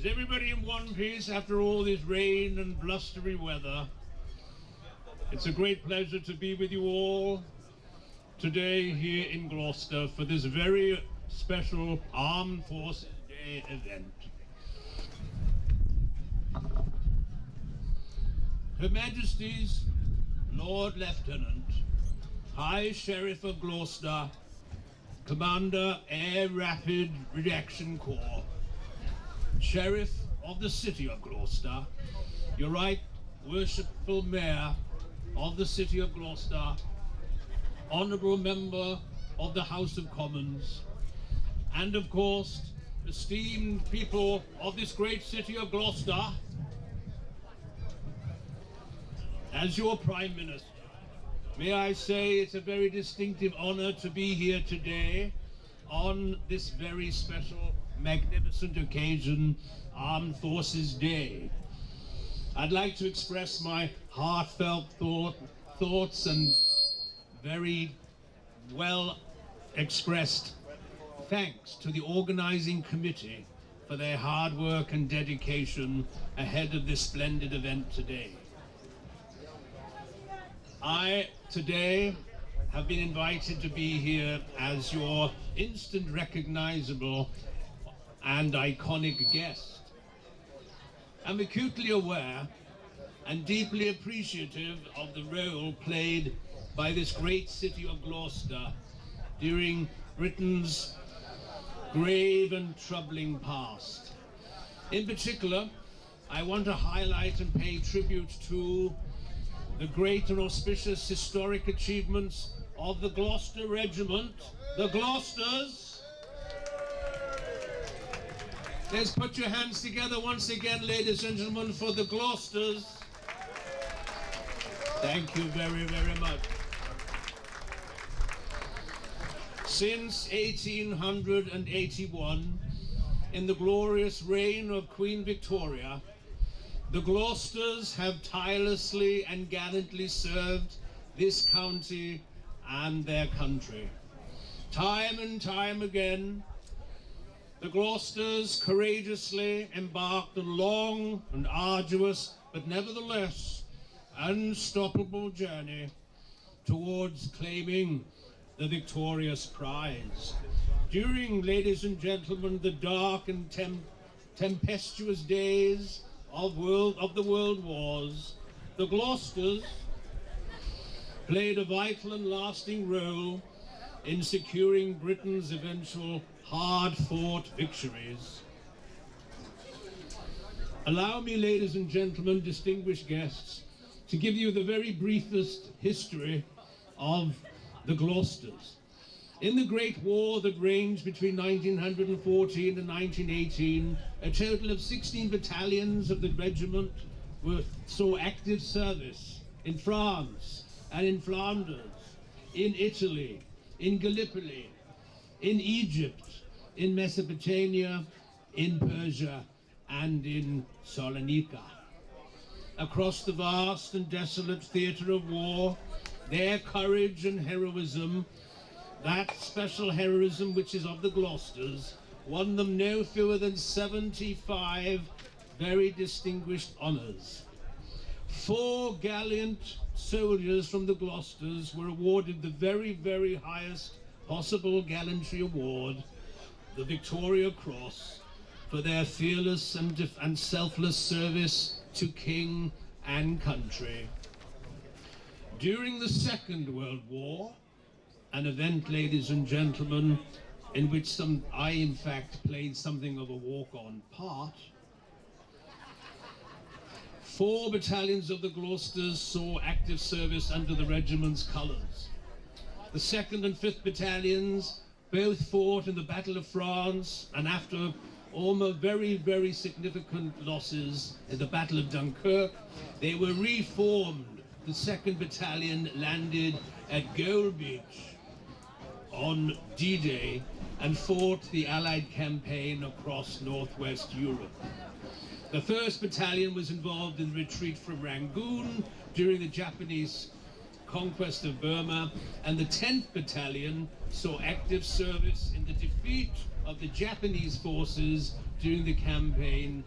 Is everybody in one piece after all this rain and blustery weather? It's a great pleasure to be with you all today here in Gloucester for this very special Armed Forces Day event. Her Majesty's Lord Lieutenant, High Sheriff of Gloucester, Commander Air Rapid Reaction Corps, Sheriff of the City of Gloucester, your Right Worshipful Mayor of the City of Gloucester, Honourable Member of the House of Commons, and of course, esteemed people of this great city of Gloucester, as your Prime Minister, may I say it's a very distinctive honour to be here today on this very special, magnificent occasion, Armed Forces Day. I'd like to express my heartfelt thoughts and very well expressed thanks to the organising committee for their hard work and dedication ahead of this splendid event today. I today have been invited to be here as your instant recognizable and iconic guest. I'm acutely aware and deeply appreciative of the role played by this great city of Gloucester during Britain's grave and troubling past. In particular, I want to highlight and pay tribute to the great and auspicious historic achievements of the Gloucester Regiment, the Gloucesters. Let's put your hands together once again, ladies and gentlemen, for the Gloucesters. Thank you very, very much. Since 1881, in the glorious reign of Queen Victoria, the Gloucesters have tirelessly and gallantly served this county and their country. Time and time again, the Gloucesters courageously embarked on a long and arduous, but nevertheless unstoppable journey towards claiming the victorious prize. During, ladies and gentlemen, the dark and tempestuous days of the world wars, the Gloucesters played a vital and lasting role in securing Britain's eventual hard-fought victories. Allow me, ladies and gentlemen, distinguished guests, to give you the very briefest history of the Gloucesters. In the Great War that ranged between 1914 and 1918, a total of 16 battalions of the regiment saw active service in France and in Flanders, in Italy, in Gallipoli, in Egypt, in Mesopotamia, in Persia, and in Salonika. Across the vast and desolate theatre of war, their courage and heroism, that special heroism which is of the Gloucesters, won them no fewer than 75 very distinguished honours. 4 gallant soldiers from the Gloucesters were awarded the very, very highest possible gallantry award, the Victoria Cross, for their fearless and selfless service to King and country. During the Second World War, an event, ladies and gentlemen, in which I in fact played something of a walk-on part, 4 battalions of the Gloucesters saw active service under the regiment's colours. The 2nd and 5th battalions both fought in the Battle of France, and after almost very, very significant losses in the Battle of Dunkirk, they were reformed. The 2nd Battalion landed at Gold Beach on D-Day and fought the Allied campaign across northwest Europe. The 1st Battalion was involved in retreat from Rangoon during the Japanese conquest of Burma, and the 10th Battalion saw active service in the defeat of the Japanese forces during the campaign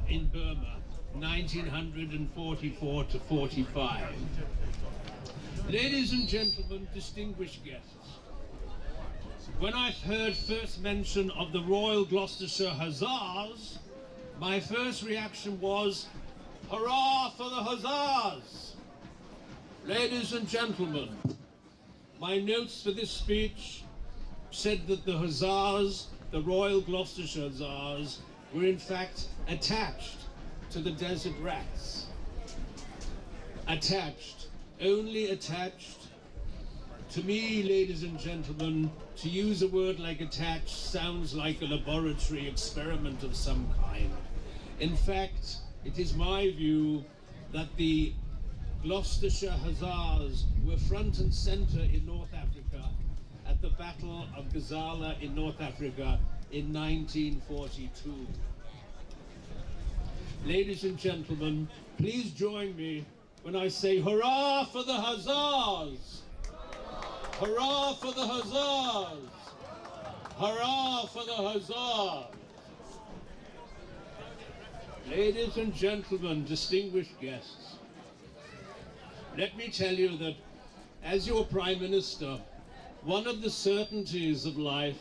in Burma, 1944 to 45. Ladies and gentlemen, distinguished guests, when I heard first mention of the Royal Gloucestershire Hussars, my first reaction was, hurrah for the Hussars! Ladies and gentlemen, my notes for this speech said that the Hussars, the Royal Gloucestershire Hussars, were in fact attached to the Desert Rats. Attached, only attached. To me, ladies and gentlemen, to use a word like attached sounds like a laboratory experiment of some kind. In fact, it is my view that the Gloucestershire Hussars were front and center in North Africa at the Battle of Gazala in North Africa in 1942. Ladies and gentlemen, please join me when I say hurrah for the Hussars! Hurrah for the Hussars! Hurrah for the Hussars! Ladies and gentlemen, distinguished guests, let me tell you that as your Prime Minister, one of the certainties of life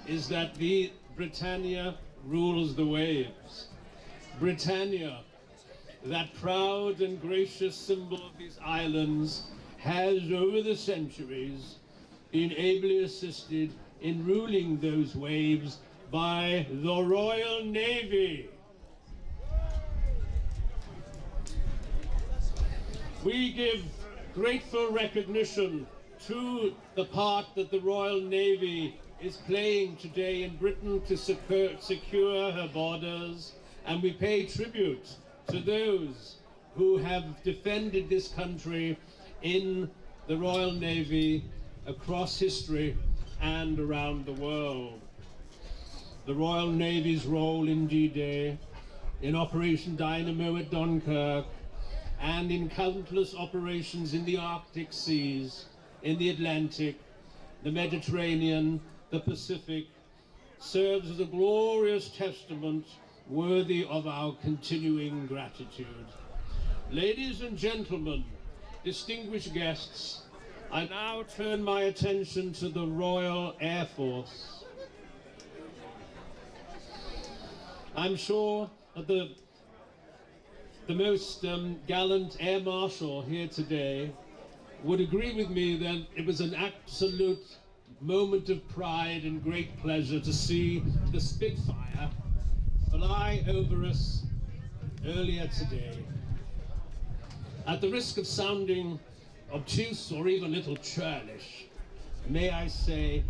is that the Britannia rules the waves. Britannia, that proud and gracious symbol of these islands, has over the centuries been ably assisted in ruling those waves by the Royal Navy. We give grateful recognition to the part that the Royal Navy is playing today in Britain to secure her borders, and we pay tribute to those who have defended this country in the Royal Navy across history and around the world. The Royal Navy's role in D-Day, in Operation Dynamo at Dunkirk, and in countless operations in the Arctic seas, in the Atlantic, the Mediterranean, the Pacific, serves as a glorious testament worthy of our continuing gratitude. Ladies and gentlemen, distinguished guests, I now turn my attention to the Royal Air Force. I'm sure that the most gallant Air Marshal here today would agree with me that it was an absolute moment of pride and great pleasure to see the Spitfire fly over us earlier today. At the risk of sounding obtuse or even a little churlish, may I say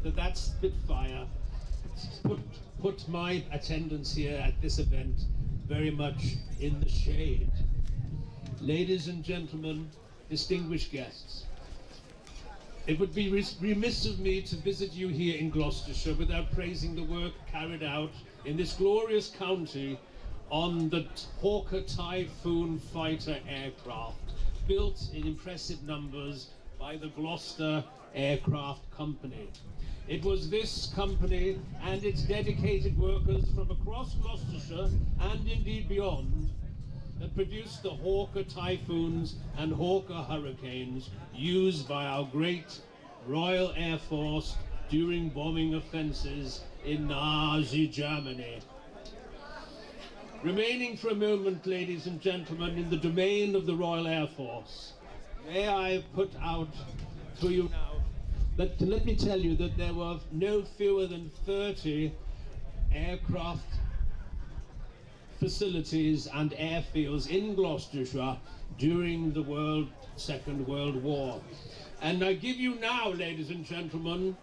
that that Spitfire put my attendance here at this event very much in the shade. Ladies and gentlemen, distinguished guests, it would be remiss of me to visit you here in Gloucestershire without praising the work carried out in this glorious county on the Hawker Typhoon fighter aircraft, built in impressive numbers by the Gloucester Aircraft Company. It was this company and its dedicated workers from across Gloucestershire and indeed beyond that produced the Hawker Typhoons and Hawker Hurricanes used by our great Royal Air Force during bombing offences in Nazi Germany. Remaining for a moment, ladies and gentlemen, in the domain of the Royal Air Force, may I put out to you now that, let me tell you that there were no fewer than 30 aircraft facilities and airfields in Gloucestershire during the Second World War. And I give you now, ladies and gentlemen,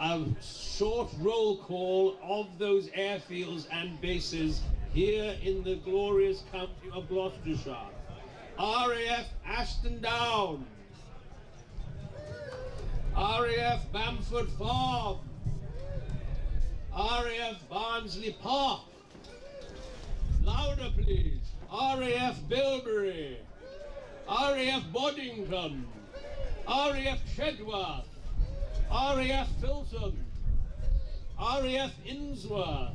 a short roll call of those airfields and bases here in the glorious county of Gloucestershire. RAF Ashton Down, RAF Bamford Farm, RAF Barnsley Park, louder please, RAF Bilberry, RAF Boddington, RAF Chedworth, RAF Filton, RAF Innsworth,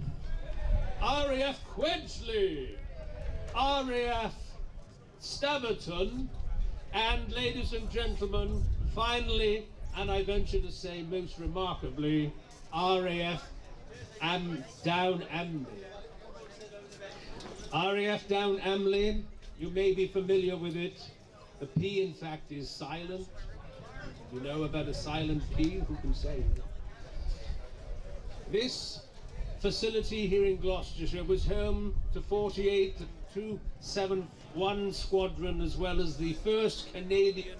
RAF Quedgeley, RAF Staverton, and ladies and gentlemen, finally, and I venture to say most remarkably, RAF Down Amley. RAF Down Amley, you may be familiar with it. The P, in fact, is silent. You know about a silent P? Who can say? This facility here in Gloucestershire was home to 48 271 Squadron, as well as the 1st Canadian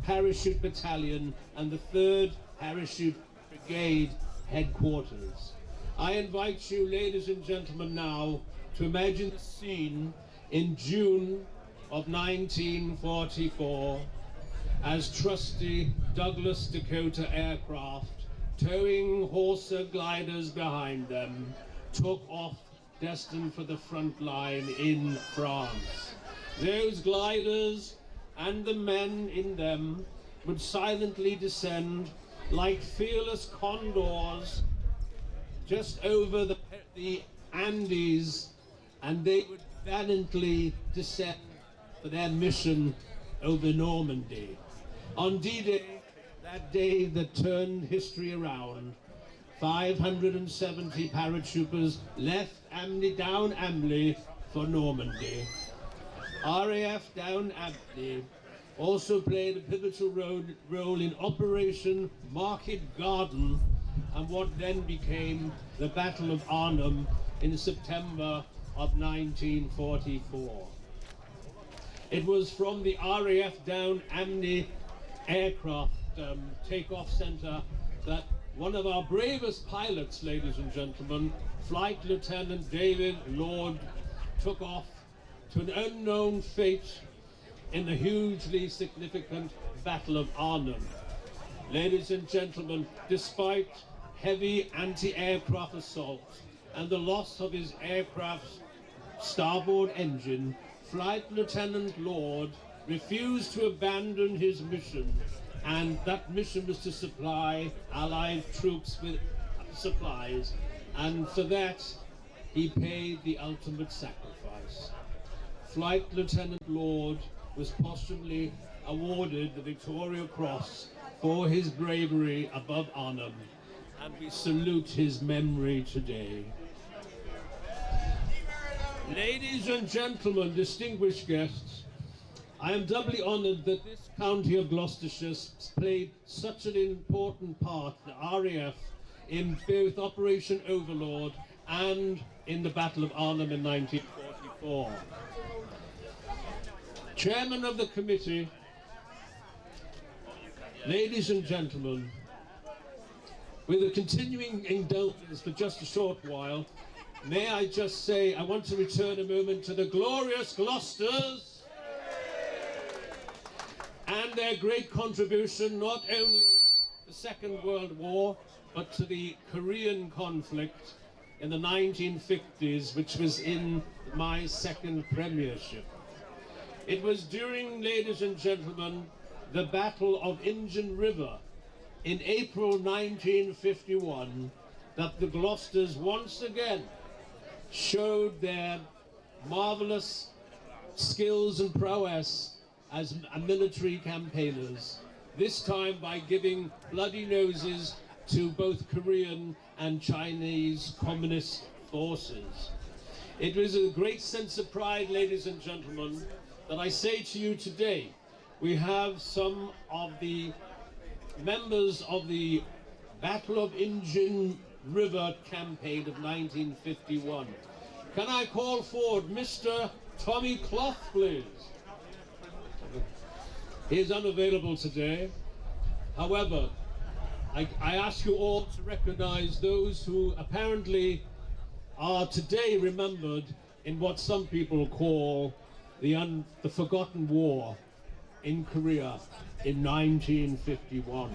Parachute Battalion and the 3rd Parachute Brigade headquarters. I invite you, ladies and gentlemen, now to imagine the scene in June of 1944 as trusty Douglas Dakota aircraft, towing Horsa gliders behind them, took off destined for the front line in France. Those gliders and the men in them would silently descend like fearless condors just over the Andes, and they would valiantly descend for their mission over Normandy. On D-Day, that day that turned history around, 570 paratroopers left Down Amley for Normandy. RAF Down Amley also played a pivotal role in Operation Market Garden and what then became the Battle of Arnhem in September of 1944. It was from the RAF Down Amley aircraft takeoff center that one of our bravest pilots, ladies and gentlemen, Flight Lieutenant David Lord, took off to an unknown fate in the hugely significant Battle of Arnhem. Ladies and gentlemen, despite heavy anti-aircraft assault and the loss of his aircraft's starboard engine, Flight Lieutenant Lord refused to abandon his mission, and that mission was to supply Allied troops with supplies, and for that he paid the ultimate sacrifice. Flight Lieutenant Lord was posthumously awarded the Victoria Cross for his bravery above Arnhem, and we salute his memory today. Ladies and gentlemen, distinguished guests, I am doubly honoured that this county of Gloucestershire played such an important part, the RAF, in both Operation Overlord and in the Battle of Arnhem in 1944. Chairman of the committee, ladies and gentlemen, with a continuing indulgence for just a short while, may I just say I want to return a moment to the glorious Gloucesters and their great contribution not only to the Second World War, but to the Korean conflict in the 1950s, which was in my second premiership. It was during, ladies and gentlemen, the Battle of Injun River in April 1951 that the Gloucesters once again showed their marvelous skills and prowess as military campaigners, this time by giving bloody noses to both Korean and Chinese communist forces. It was a great sense of pride, ladies and gentlemen, that I say to you today, we have some of the members of the Battle of Injun River campaign of 1951. Can I call forward Mr. Tommy Clough, please? He is unavailable today. However, I ask you all to recognize those who apparently are today remembered in what some people call the forgotten war in Korea in 1951.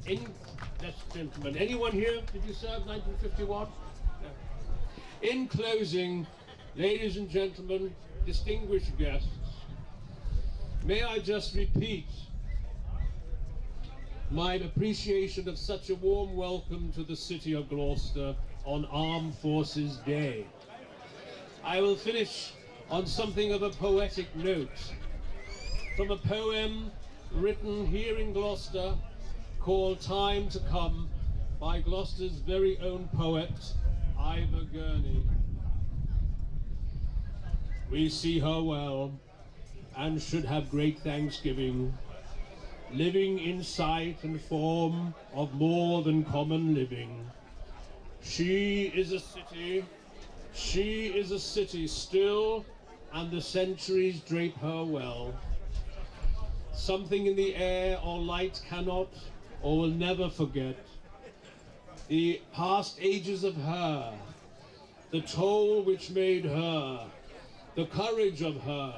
Yes, gentlemen, anyone here, did you serve 1951? No. In closing, ladies and gentlemen, distinguished guests, may I just repeat my appreciation of such a warm welcome to the city of Gloucester on Armed Forces Day. I will finish on something of a poetic note from a poem written here in Gloucester called Time to Come by Gloucester's very own poet, Ivor Gurney. We see her well and should have great thanksgiving, living in sight and form of more than common living. She is a city still, and the centuries drape her well. Something in the air or light cannot or will never forget the past ages of her, the toll which made her, the courage of her,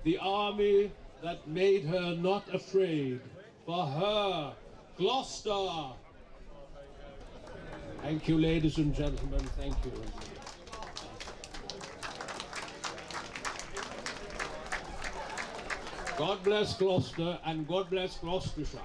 the army that made her not afraid. For her, Gloucester. Thank you, ladies and gentlemen. Thank you. God bless Gloucester and God bless Gloucestershire.